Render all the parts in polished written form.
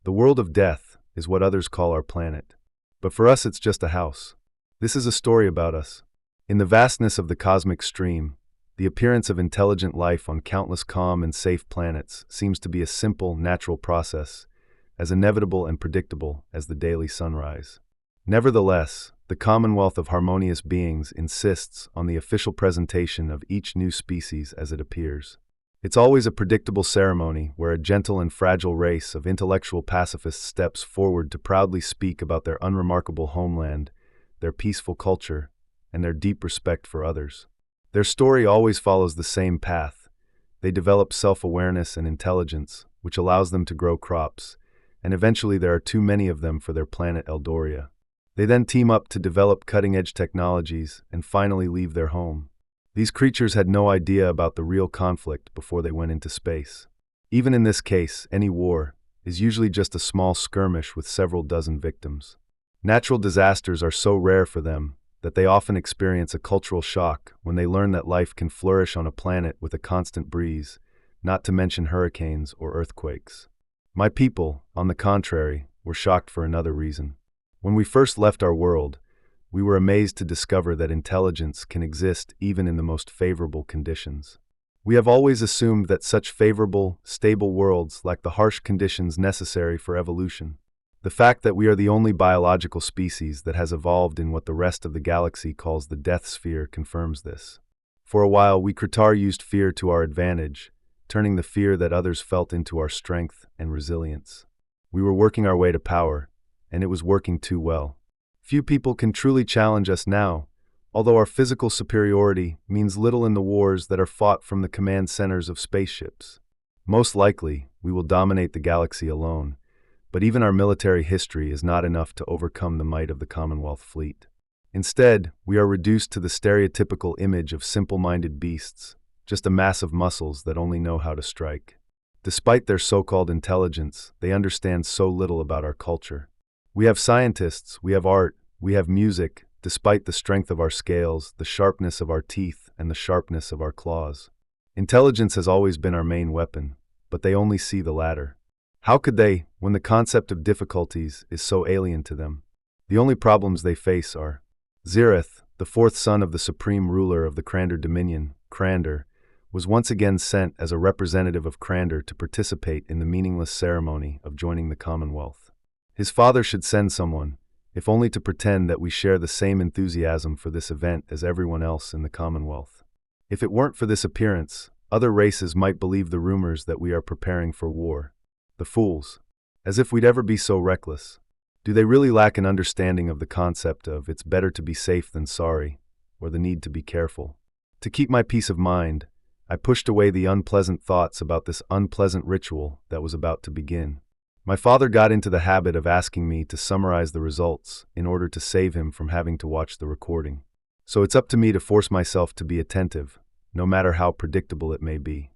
The world of death is what others call our planet. But for us it's just a house. This is a story about us. In the vastness of the cosmic stream, the appearance of intelligent life on countless calm and safe planets seems to be a simple, natural process, as inevitable and predictable as the daily sunrise. Nevertheless, the Commonwealth of Harmonious Beings insists on the official presentation of each new species as it appears. It's always a predictable ceremony where a gentle and fragile race of intellectual pacifists steps forward to proudly speak about their unremarkable homeland, their peaceful culture, and their deep respect for others. Their story always follows the same path. They develop self-awareness and intelligence, which allows them to grow crops, and eventually there are too many of them for their planet Eldoria. They then team up to develop cutting-edge technologies and finally leave their home. These creatures had no idea about the real conflict before they went into space. Even in this case, any war is usually just a small skirmish with several dozen victims. Natural disasters are so rare for them that they often experience a cultural shock when they learn that life can flourish on a planet with a constant breeze, not to mention hurricanes or earthquakes. My people, on the contrary, were shocked for another reason. When we first left our world, we were amazed to discover that intelligence can exist even in the most favorable conditions. We have always assumed that such favorable, stable worlds lack the harsh conditions necessary for evolution. The fact that we are the only biological species that has evolved in what the rest of the galaxy calls the death sphere confirms this. For a while, we Kratar used fear to our advantage, turning the fear that others felt into our strength and resilience. We were working our way to power, and it was working too well. Few people can truly challenge us now, although our physical superiority means little in the wars that are fought from the command centers of spaceships. Most likely, we will dominate the galaxy alone, but even our military history is not enough to overcome the might of the Commonwealth fleet. Instead, we are reduced to the stereotypical image of simple-minded beasts, just a mass of muscles that only know how to strike. Despite their so-called intelligence, they understand so little about our culture. We have scientists, we have art, we have music, despite the strength of our scales, the sharpness of our teeth, and the sharpness of our claws. Intelligence has always been our main weapon, but they only see the latter. How could they, when the concept of difficulties is so alien to them? The only problems they face are Zirith, the fourth son of the supreme ruler of the Krandar Dominion, Krandar, was once again sent as a representative of Krandar to participate in the meaningless ceremony of joining the Commonwealth. His father should send someone, if only to pretend that we share the same enthusiasm for this event as everyone else in the Commonwealth. If it weren't for this appearance, other races might believe the rumors that we are preparing for war. The fools. As if we'd ever be so reckless. Do they really lack an understanding of the concept of it's better to be safe than sorry, or the need to be careful? To keep my peace of mind, I pushed away the unpleasant thoughts about this unpleasant ritual that was about to begin. My father got into the habit of asking me to summarize the results in order to save him from having to watch the recording. So it's up to me to force myself to be attentive, no matter how predictable it may be.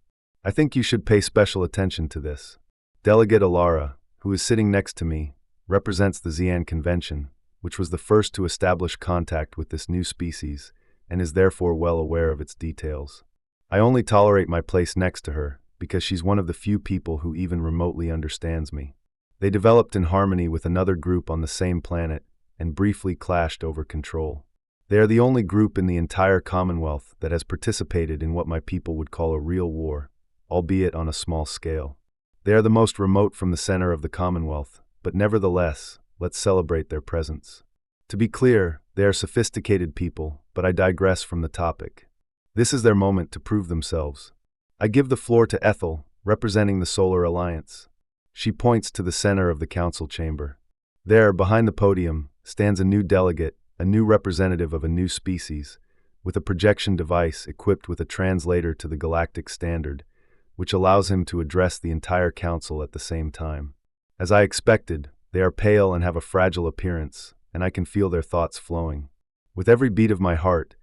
I think you should pay special attention to this. Delegate Alara, who is sitting next to me, represents the Xi'an Convention, which was the first to establish contact with this new species and is therefore well aware of its details. I only tolerate my place next to her because she's one of the few people who even remotely understands me. They developed in harmony with another group on the same planet and briefly clashed over control. They are the only group in the entire Commonwealth that has participated in what my people would call a real war, albeit on a small scale. They are the most remote from the center of the Commonwealth, but nevertheless, let's celebrate their presence. To be clear, they are sophisticated people, but I digress from the topic. This is their moment to prove themselves. I give the floor to Ethel, representing the Solar Alliance. She points to the center of the council chamber. There, behind the podium, stands a new delegate, a new representative of a new species, with a projection device equipped with a translator to the galactic standard, which allows him to address the entire council at the same time. As I expected, they are pale and have a fragile appearance, and I can feel their thoughts flowing. With every beat of my heart,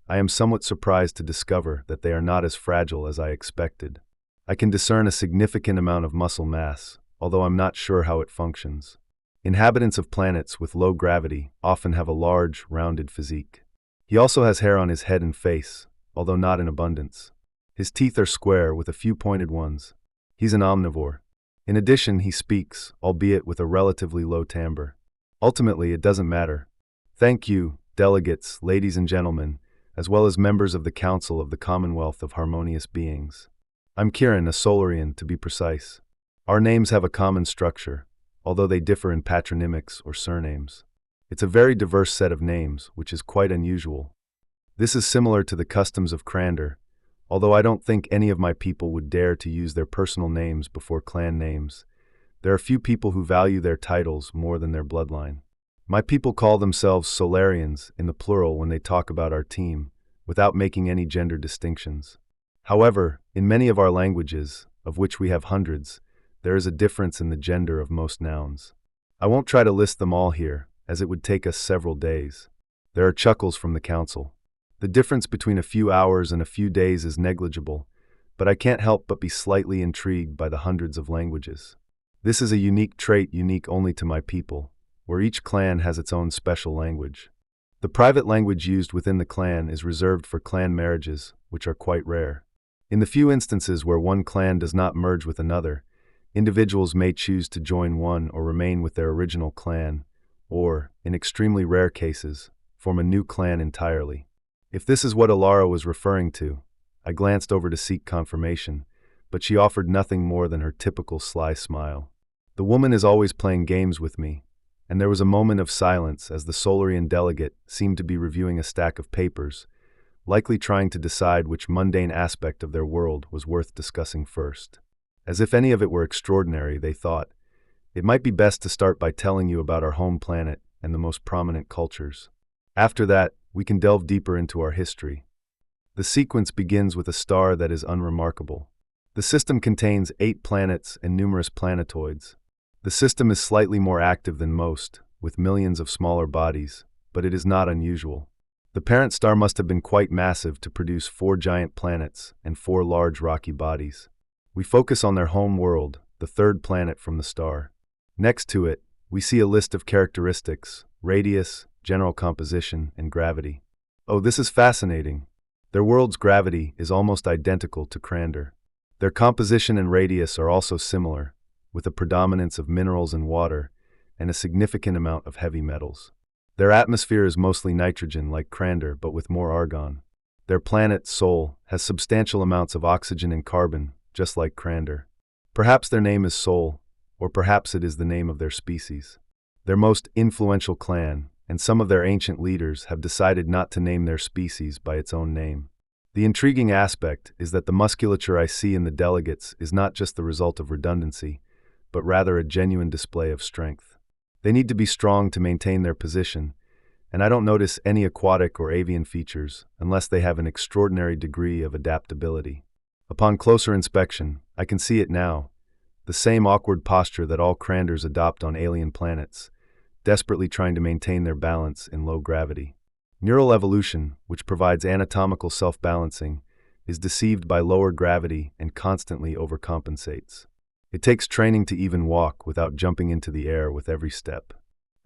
I am somewhat surprised to discover that they are not as fragile as I expected. I can discern a significant amount of muscle mass, although I'm not sure how it functions. Inhabitants of planets with low gravity often have a large, rounded physique. He also has hair on his head and face, although not in abundance. His teeth are square with a few pointed ones. He's an omnivore. In addition, he speaks, albeit with a relatively low timbre. Ultimately, it doesn't matter. Thank you, delegates, ladies and gentlemen, as well as members of the Council of the Commonwealth of Harmonious Beings. I'm Kiran, a Solarian, to be precise. Our names have a common structure, although they differ in patronymics or surnames. It's a very diverse set of names, which is quite unusual. This is similar to the customs of Kratars, although I don't think any of my people would dare to use their personal names before clan names. There are few people who value their titles more than their bloodline. My people call themselves Solarians in the plural when they talk about our team, without making any gender distinctions. However, in many of our languages, of which we have hundreds, there is a difference in the gender of most nouns. I won't try to list them all here, as it would take us several days. There are chuckles from the council. The difference between a few hours and a few days is negligible, but I can't help but be slightly intrigued by the hundreds of languages. This is a unique trait unique only to my people, where each clan has its own special language. The private language used within the clan is reserved for clan marriages, which are quite rare. In the few instances where one clan does not merge with another, individuals may choose to join one or remain with their original clan, or, in extremely rare cases, form a new clan entirely. If this is what Alara was referring to, I glanced over to seek confirmation, but she offered nothing more than her typical sly smile. The woman is always playing games with me, and there was a moment of silence as the Solarian delegate seemed to be reviewing a stack of papers, likely trying to decide which mundane aspect of their world was worth discussing first. As if any of it were extraordinary, they thought, it might be best to start by telling you about our home planet and the most prominent cultures. After that, we can delve deeper into our history. The sequence begins with a star that is unremarkable. The system contains 8 planets and numerous planetoids. The system is slightly more active than most, with millions of smaller bodies, but it is not unusual. The parent star must have been quite massive to produce 4 giant planets and 4 large rocky bodies. We focus on their home world, the 3rd planet from the star. Next to it, we see a list of characteristics: radius, general composition, and gravity. Oh, this is fascinating. Their world's gravity is almost identical to Kratars. Their composition and radius are also similar, with a predominance of minerals and water, and a significant amount of heavy metals. Their atmosphere is mostly nitrogen like Kratars, but with more argon. Their planet, Sol, has substantial amounts of oxygen and carbon, just like Kratars. Perhaps their name is Sol, or perhaps it is the name of their species. Their most influential clan, and some of their ancient leaders, have decided not to name their species by its own name. The intriguing aspect is that the musculature I see in the delegates is not just the result of redundancy, but rather a genuine display of strength. They need to be strong to maintain their position, and I don't notice any aquatic or avian features unless they have an extraordinary degree of adaptability. Upon closer inspection, I can see it now, the same awkward posture that all Kratars adopt on alien planets, desperately trying to maintain their balance in low gravity. Neural evolution, which provides anatomical self-balancing, is deceived by lower gravity and constantly overcompensates. It takes training to even walk without jumping into the air with every step.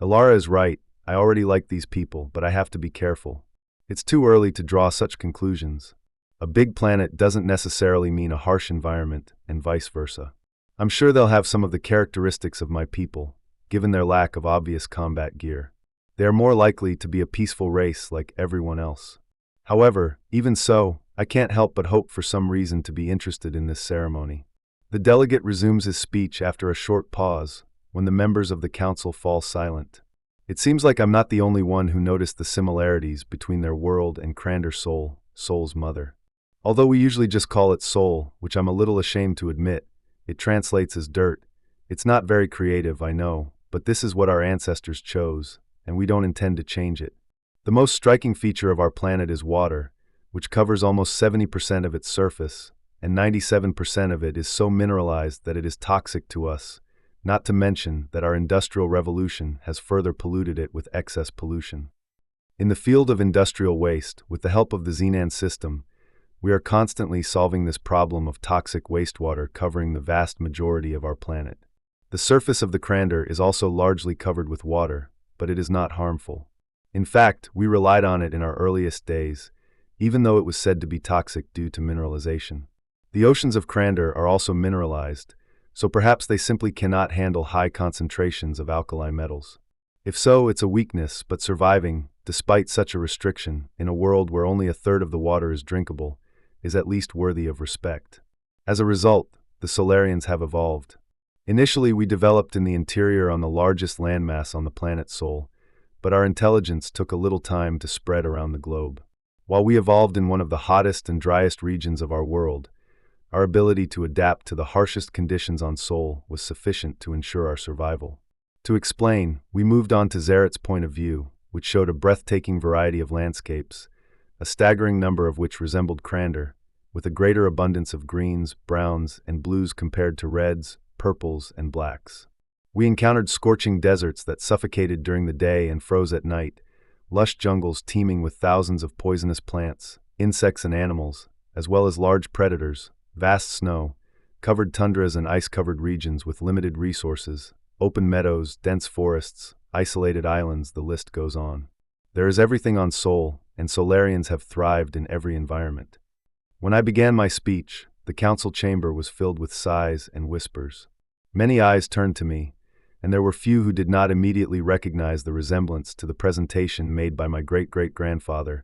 Alara is right, I already like these people, but I have to be careful. It's too early to draw such conclusions. A big planet doesn't necessarily mean a harsh environment, and vice versa. I'm sure they'll have some of the characteristics of my people, given their lack of obvious combat gear. They are more likely to be a peaceful race like everyone else. However, even so, I can't help but hope for some reason to be interested in this ceremony. The delegate resumes his speech after a short pause, when the members of the council fall silent. It seems like I'm not the only one who noticed the similarities between their world and Kratars Sol, Sol's mother. Although we usually just call it Sol, which I'm a little ashamed to admit, it translates as dirt. It's not very creative, I know, but this is what our ancestors chose, and we don't intend to change it. The most striking feature of our planet is water, which covers almost 70% of its surface, and 97% of it is so mineralized that it is toxic to us, not to mention that our industrial revolution has further polluted it with excess pollution. In the field of industrial waste, with the help of the Xenan system, we are constantly solving this problem of toxic wastewater covering the vast majority of our planet. The surface of the Kratars is also largely covered with water, but it is not harmful. In fact, we relied on it in our earliest days, even though it was said to be toxic due to mineralization. The oceans of Kratars are also mineralized, So perhaps they simply cannot handle high concentrations of alkali metals. If so, it's a weakness, but surviving, despite such a restriction, in a world where only a third of the water is drinkable, is at least worthy of respect. As a result, the Solarians have evolved. Initially, we developed in the interior on the largest landmass on the planet Sol, but our intelligence took a little time to spread around the globe. While we evolved in one of the hottest and driest regions of our world, our ability to adapt to the harshest conditions on Sol was sufficient to ensure our survival. To explain, we moved on to Zaret's point of view, which showed a breathtaking variety of landscapes, a staggering number of which resembled Kratars, with a greater abundance of greens, browns, and blues compared to reds, purples, and blacks. We encountered scorching deserts that suffocated during the day and froze at night, lush jungles teeming with thousands of poisonous plants, insects and animals, as well as large predators, vast snow, covered tundras and ice-covered regions with limited resources, open meadows, dense forests, isolated islands, the list goes on. There is everything on Sol, and Solarians have thrived in every environment. When I began my speech, the council chamber was filled with sighs and whispers. Many eyes turned to me, and there were few who did not immediately recognize the resemblance to the presentation made by my great-great-grandfather,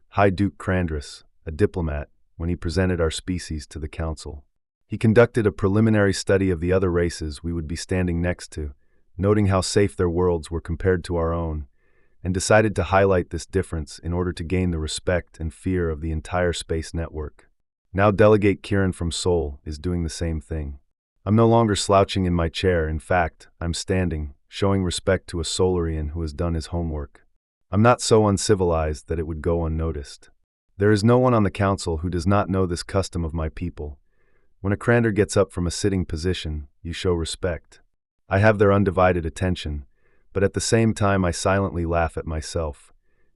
High Duke Kratars, a diplomat, when he presented our species to the council. He conducted a preliminary study of the other races we would be standing next to, noting how safe their worlds were compared to our own, and decided to highlight this difference in order to gain the respect and fear of the entire space network. Now Delegate Kiran from Sol is doing the same thing. I'm no longer slouching in my chair. In fact, I'm standing, showing respect to a Solarian who has done his homework. I'm not so uncivilized that it would go unnoticed. There is no one on the council who does not know this custom of my people. When a Kratar gets up from a sitting position, you show respect. I have their undivided attention, but at the same time I silently laugh at myself,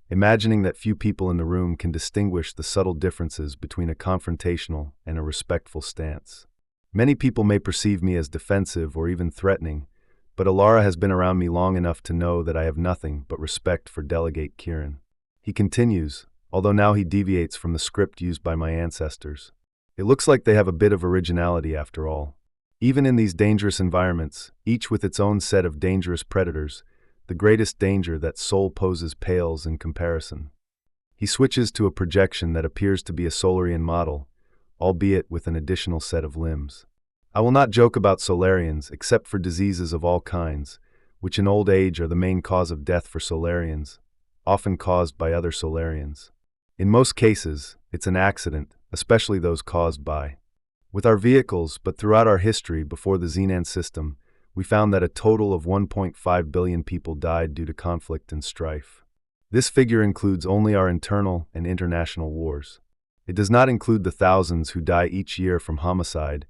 imagining that few people in the room can distinguish the subtle differences between a confrontational and a respectful stance. Many people may perceive me as defensive or even threatening, but Alara has been around me long enough to know that I have nothing but respect for Delegate Kiran. He continues, although now he deviates from the script used by my ancestors. It looks like they have a bit of originality after all. Even in these dangerous environments, each with its own set of dangerous predators, the greatest danger that Sol poses pales in comparison. He switches to a projection that appears to be a Solarian model, albeit with an additional set of limbs. I will not joke about Solarians except for diseases of all kinds, which in old age are the main cause of death for Solarians, often caused by other Solarians. In most cases, it's an accident, especially those caused by. With our vehicles, but throughout our history before the Xenan system, we found that a total of 1.5 billion people died due to conflict and strife. This figure includes only our internal and international wars. It does not include the thousands who die each year from homicide,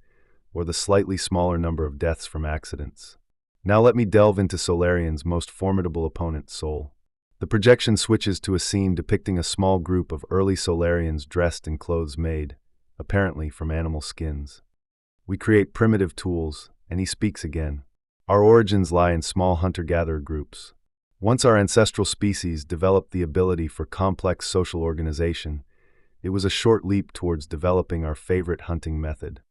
or the slightly smaller number of deaths from accidents. Now let me delve into Solarian's most formidable opponent, Sol. The projection switches to a scene depicting a small group of early Solarians dressed in clothes made, apparently from animal skins. We create primitive tools, and he speaks again. Our origins lie in small hunter-gatherer groups. Once our ancestral species developed the ability for complex social organization, it was a short leap towards developing our favorite hunting method.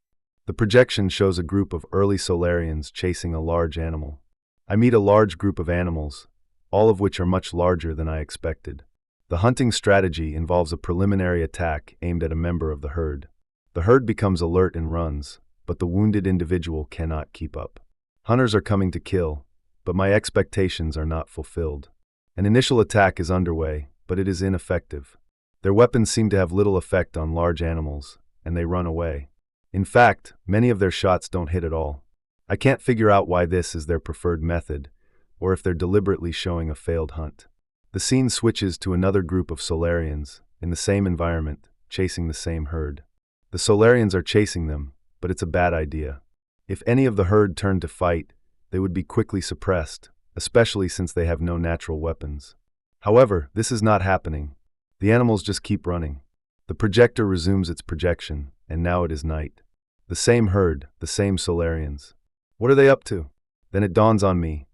The projection shows a group of early Solarians chasing a large animal. I meet a large group of animals, all of which are much larger than I expected. The hunting strategy involves a preliminary attack aimed at a member of the herd. The herd becomes alert and runs, but the wounded individual cannot keep up. Hunters are coming to kill, but my expectations are not fulfilled. An initial attack is underway, but it is ineffective. Their weapons seem to have little effect on large animals, and they run away. In fact, many of their shots don't hit at all. I can't figure out why this is their preferred method, or if they're deliberately showing a failed hunt. The scene switches to another group of Solarians, in the same environment, chasing the same herd. The Solarians are chasing them, but it's a bad idea. If any of the herd turned to fight, they would be quickly suppressed, especially since they have no natural weapons. However, this is not happening. The animals just keep running. The projector resumes its projection, and now it is night. The same herd, the same Solarians. What are they up to? Then it dawns on me.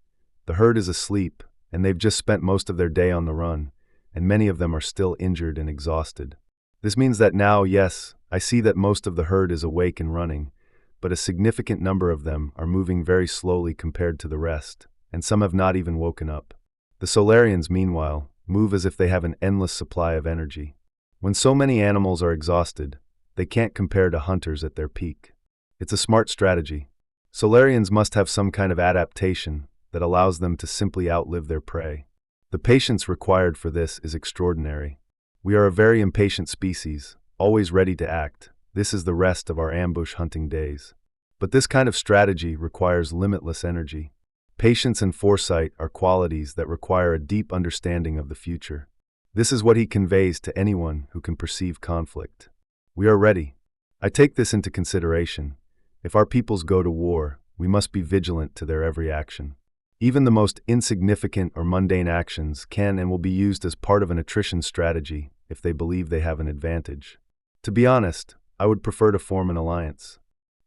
The herd is asleep, and they've just spent most of their day on the run, and many of them are still injured and exhausted. This means that now, yes, I see that most of the herd is awake and running, but a significant number of them are moving very slowly compared to the rest, and some have not even woken up. The Solarians, meanwhile, move as if they have an endless supply of energy. When so many animals are exhausted, they can't compare to hunters at their peak. It's a smart strategy. Solarians must have some kind of adaptation that allows them to simply outlive their prey. The patience required for this is extraordinary. We are a very impatient species, always ready to act. This is the rest of our ambush hunting days. But this kind of strategy requires limitless energy. Patience and foresight are qualities that require a deep understanding of the future. This is what he conveys to anyone who can perceive conflict. We are ready. I take this into consideration. If our peoples go to war, we must be vigilant to their every action. Even the most insignificant or mundane actions can and will be used as part of an attrition strategy if they believe they have an advantage. To be honest, I would prefer to form an alliance.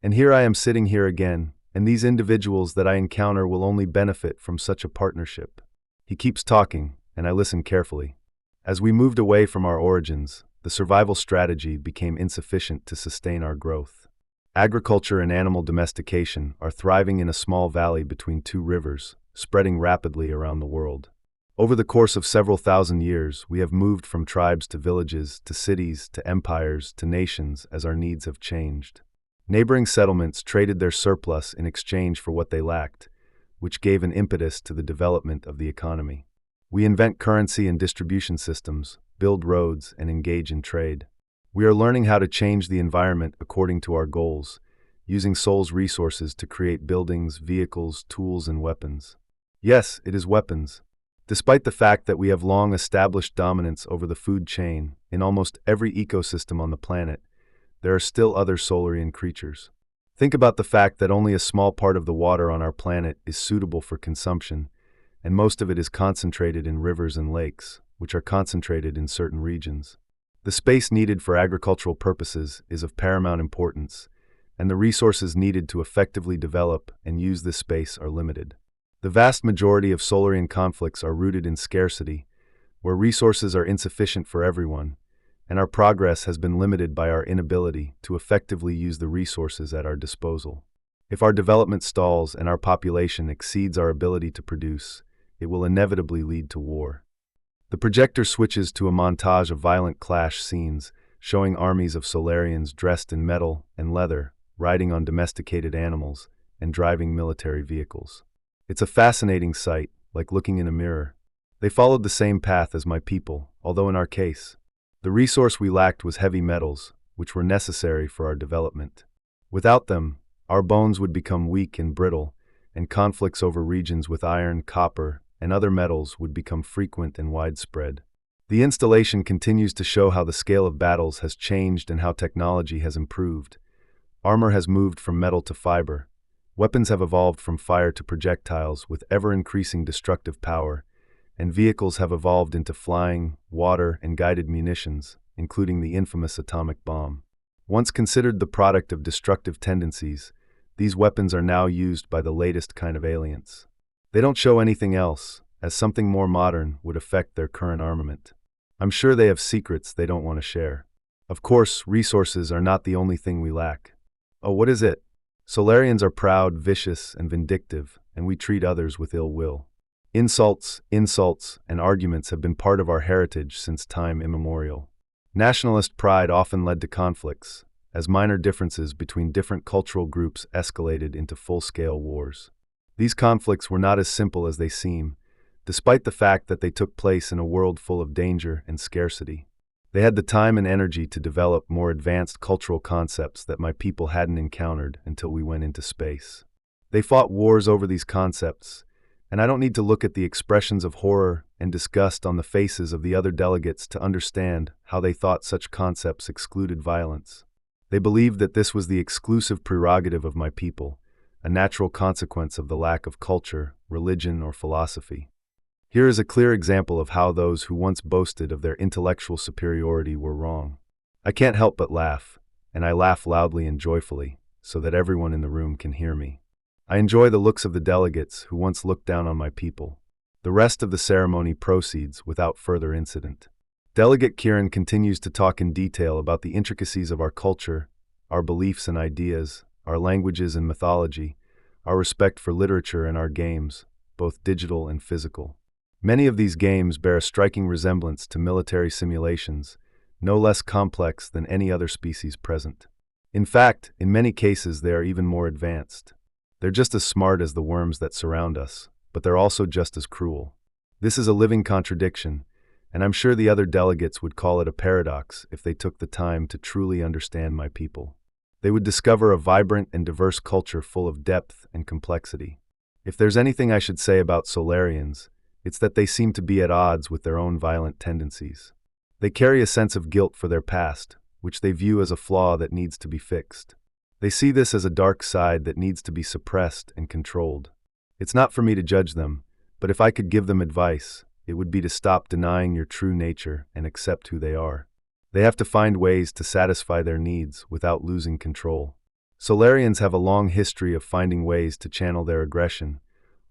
And here I am sitting here again, and these individuals that I encounter will only benefit from such a partnership. He keeps talking, and I listen carefully. As we moved away from our origins, the survival strategy became insufficient to sustain our growth. Agriculture and animal domestication are thriving in a small valley between two rivers, spreading rapidly around the world. Over the course of several thousand years, we have moved from tribes to villages, to cities, to empires, to nations as our needs have changed. Neighboring settlements traded their surplus in exchange for what they lacked, which gave an impetus to the development of the economy. We invent currency and distribution systems, build roads, and engage in trade. We are learning how to change the environment according to our goals, using Sol's resources to create buildings, vehicles, tools, and weapons. Yes, it is weapons. Despite the fact that we have long established dominance over the food chain in almost every ecosystem on the planet, there are still other Solarian creatures. Think about the fact that only a small part of the water on our planet is suitable for consumption, and most of it is concentrated in rivers and lakes, which are concentrated in certain regions. The space needed for agricultural purposes is of paramount importance, and the resources needed to effectively develop and use this space are limited. The vast majority of Solarian conflicts are rooted in scarcity, where resources are insufficient for everyone, and our progress has been limited by our inability to effectively use the resources at our disposal. If our development stalls and our population exceeds our ability to produce, it will inevitably lead to war. The projector switches to a montage of violent clash scenes, showing armies of Solarians dressed in metal and leather, riding on domesticated animals, and driving military vehicles. It's a fascinating sight, like looking in a mirror. They followed the same path as my people, although in our case, the resource we lacked was heavy metals, which were necessary for our development. Without them, our bones would become weak and brittle, and conflicts over regions with iron, copper, and other metals would become frequent and widespread. The installation continues to show how the scale of battles has changed and how technology has improved. Armor has moved from metal to fiber. Weapons have evolved from fire to projectiles with ever-increasing destructive power, and vehicles have evolved into flying, water, and guided munitions, including the infamous atomic bomb. Once considered the product of destructive tendencies, these weapons are now used by the latest kind of aliens. They don't show anything else, as something more modern would affect their current armament. I'm sure they have secrets they don't want to share. Of course, resources are not the only thing we lack. Oh, what is it? Solarians are proud, vicious, and vindictive, and we treat others with ill will. Insults, and arguments have been part of our heritage since time immemorial. Nationalist pride often led to conflicts, as minor differences between different cultural groups escalated into full-scale wars. These conflicts were not as simple as they seem, despite the fact that they took place in a world full of danger and scarcity. They had the time and energy to develop more advanced cultural concepts that my people hadn't encountered until we went into space. They fought wars over these concepts, and I don't need to look at the expressions of horror and disgust on the faces of the other delegates to understand how they thought such concepts excluded violence. They believed that this was the exclusive prerogative of my people, a natural consequence of the lack of culture, religion, or philosophy. Here is a clear example of how those who once boasted of their intellectual superiority were wrong. I can't help but laugh, and I laugh loudly and joyfully, so that everyone in the room can hear me. I enjoy the looks of the delegates who once looked down on my people. The rest of the ceremony proceeds without further incident. Delegate Kiran continues to talk in detail about the intricacies of our culture, our beliefs and ideas, our languages and mythology, our respect for literature and our games, both digital and physical. Many of these games bear a striking resemblance to military simulations, no less complex than any other species present. In fact, in many cases they are even more advanced. They're just as smart as the worms that surround us, but they're also just as cruel. This is a living contradiction, and I'm sure the other delegates would call it a paradox if they took the time to truly understand my people. They would discover a vibrant and diverse culture full of depth and complexity. If there's anything I should say about Solarians, it's that they seem to be at odds with their own violent tendencies. They carry a sense of guilt for their past, which they view as a flaw that needs to be fixed. They see this as a dark side that needs to be suppressed and controlled. It's not for me to judge them, but if I could give them advice, it would be to stop denying your true nature and accept who they are. They have to find ways to satisfy their needs without losing control. Solarians have a long history of finding ways to channel their aggression,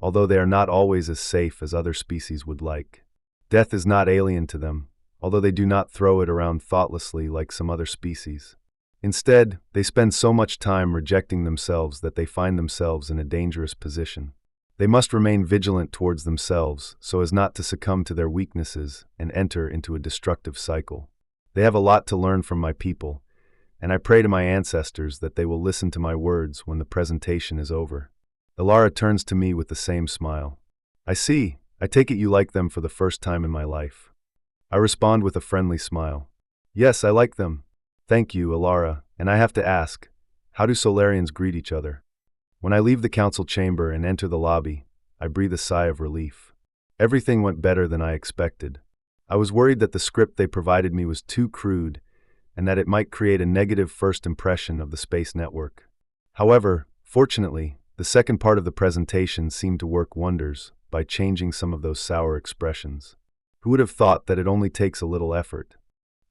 although they are not always as safe as other species would like. Death is not alien to them, although they do not throw it around thoughtlessly like some other species. Instead, they spend so much time rejecting themselves that they find themselves in a dangerous position. They must remain vigilant towards themselves so as not to succumb to their weaknesses and enter into a destructive cycle. They have a lot to learn from my people, and I pray to my ancestors that they will listen to my words when the presentation is over. Ilara turns to me with the same smile. I see. I take it you like them for the first time in my life. I respond with a friendly smile. Yes, I like them. Thank you, Ilara, and I have to ask, how do Solarians greet each other? When I leave the council chamber and enter the lobby, I breathe a sigh of relief. Everything went better than I expected. I was worried that the script they provided me was too crude and that it might create a negative first impression of the space network. However, fortunately, the second part of the presentation seemed to work wonders by changing some of those sour expressions. Who would have thought that it only takes a little effort?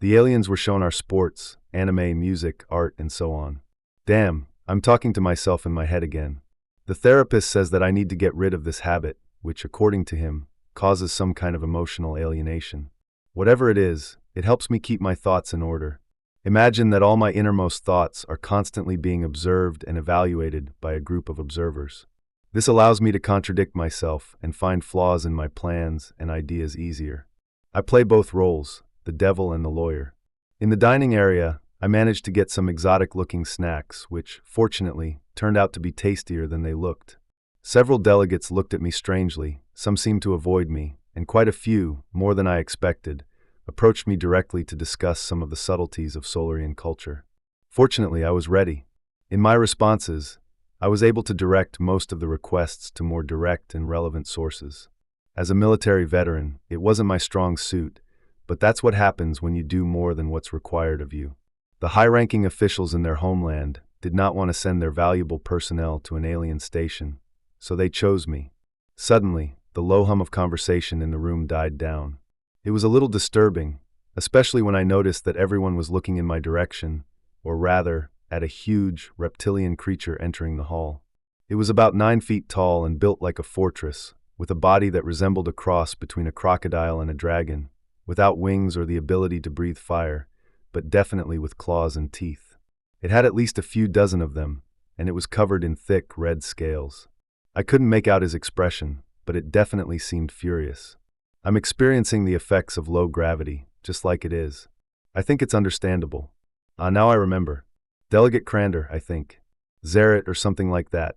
The aliens were shown our sports, anime, music, art, and so on. Damn, I'm talking to myself in my head again. The therapist says that I need to get rid of this habit, which, according to him, causes some kind of emotional alienation. Whatever it is, it helps me keep my thoughts in order. Imagine that all my innermost thoughts are constantly being observed and evaluated by a group of observers. This allows me to contradict myself and find flaws in my plans and ideas easier. I play both roles, the devil and the lawyer. In the dining area, I managed to get some exotic-looking snacks, which, fortunately, turned out to be tastier than they looked. Several delegates looked at me strangely, some seemed to avoid me, and quite a few, more than I expected, approached me directly to discuss some of the subtleties of Solarian culture. Fortunately, I was ready. In my responses, I was able to direct most of the requests to more direct and relevant sources. As a military veteran, it wasn't my strong suit, but that's what happens when you do more than what's required of you. The high-ranking officials in their homeland did not want to send their valuable personnel to an alien station, so they chose me. Suddenly, the low hum of conversation in the room died down. It was a little disturbing, especially when I noticed that everyone was looking in my direction, or rather, at a huge, reptilian creature entering the hall. It was about 9 feet tall and built like a fortress, with a body that resembled a cross between a crocodile and a dragon, without wings or the ability to breathe fire, but definitely with claws and teeth. It had at least a few dozen of them, and it was covered in thick, red scales. I couldn't make out his expression, but it definitely seemed furious. I'm experiencing the effects of low gravity, just like it is. I think it's understandable. Now I remember. Delegate Krander, I think. Zaret or something like that.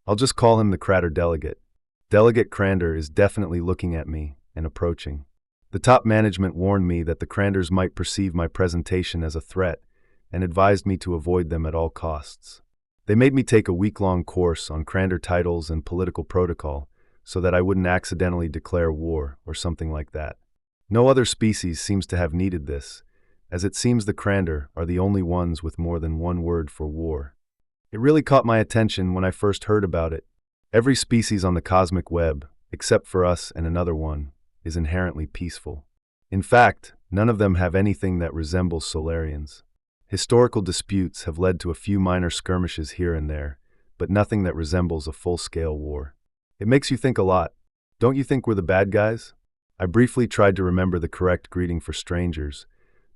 I'll just call him the Kratar delegate. Delegate Krander is definitely looking at me and approaching. The top management warned me that the Kranders might perceive my presentation as a threat and advised me to avoid them at all costs. They made me take a week-long course on Krander titles and political protocol so that I wouldn't accidentally declare war or something like that. No other species seems to have needed this, as it seems the Krander are the only ones with more than one word for war. It really caught my attention when I first heard about it. Every species on the cosmic web, except for us and another one, is inherently peaceful. In fact, none of them have anything that resembles Solarians. Historical disputes have led to a few minor skirmishes here and there, but nothing that resembles a full-scale war. It makes you think a lot. Don't you think we're the bad guys? I briefly tried to remember the correct greeting for strangers,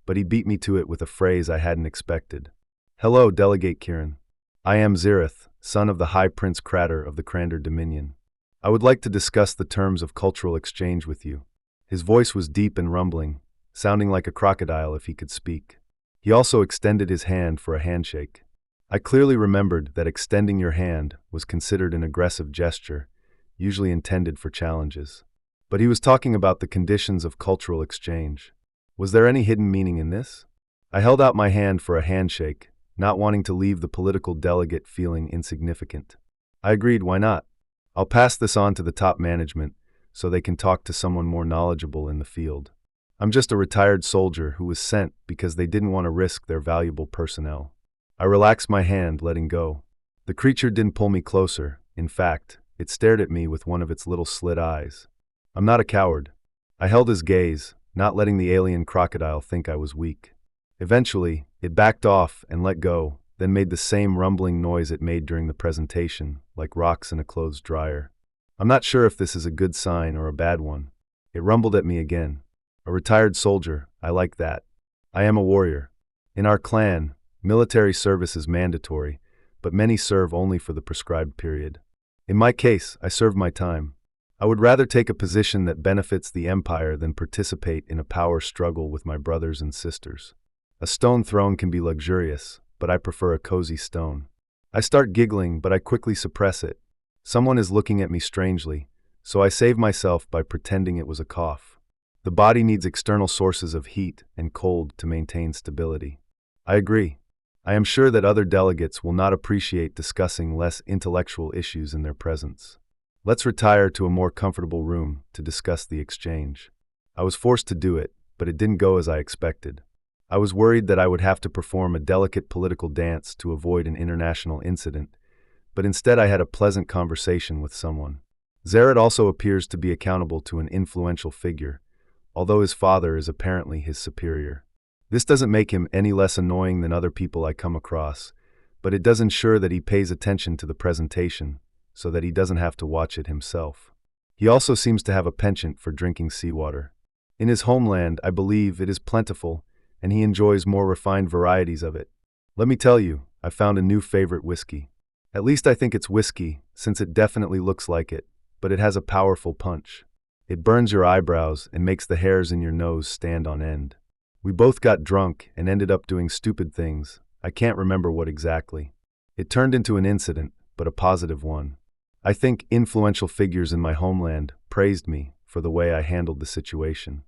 but he beat me to it with a phrase I hadn't expected. Hello, Delegate Kieran. I am Zirith, son of the High Prince Kratar of the Krander Dominion. I would like to discuss the terms of cultural exchange with you." His voice was deep and rumbling, sounding like a crocodile if he could speak. He also extended his hand for a handshake. I clearly remembered that extending your hand was considered an aggressive gesture, usually intended for challenges. But he was talking about the conditions of cultural exchange. Was there any hidden meaning in this? I held out my hand for a handshake, not wanting to leave the political delegate feeling insignificant. I agreed, why not? I'll pass this on to the top management so they can talk to someone more knowledgeable in the field. I'm just a retired soldier who was sent because they didn't want to risk their valuable personnel. I relaxed my hand, letting go. The creature didn't pull me closer. In fact, it stared at me with one of its little slit eyes. I'm not a coward. I held his gaze, not letting the alien crocodile think I was weak. Eventually, it backed off and let go, then made the same rumbling noise it made during the presentation, like rocks in a clothes dryer. I'm not sure if this is a good sign or a bad one. It rumbled at me again. A retired soldier, I like that. I am a warrior. In our clan, military service is mandatory, but many serve only for the prescribed period. In my case, I served my time. I would rather take a position that benefits the Empire than participate in a power struggle with my brothers and sisters. A stone throne can be luxurious, but I prefer a cozy stone. I start giggling, but I quickly suppress it. Someone is looking at me strangely, so I save myself by pretending it was a cough. The body needs external sources of heat and cold to maintain stability. I agree. I am sure that other delegates will not appreciate discussing less intellectual issues in their presence. Let's retire to a more comfortable room to discuss the exchange. I was forced to do it, but it didn't go as I expected. I was worried that I would have to perform a delicate political dance to avoid an international incident, but instead I had a pleasant conversation with someone. Zaret also appears to be accountable to an influential figure, although his father is apparently his superior. This doesn't make him any less annoying than other people I come across, but it does ensure that he pays attention to the presentation so that he doesn't have to watch it himself. He also seems to have a penchant for drinking seawater. In his homeland, I believe it is plentiful, and he enjoys more refined varieties of it. Let me tell you, I found a new favorite whiskey. At least I think it's whiskey, since it definitely looks like it, but it has a powerful punch. It burns your eyebrows and makes the hairs in your nose stand on end. We both got drunk and ended up doing stupid things. I can't remember what exactly. It turned into an incident, but a positive one. I think influential figures in my homeland praised me for the way I handled the situation.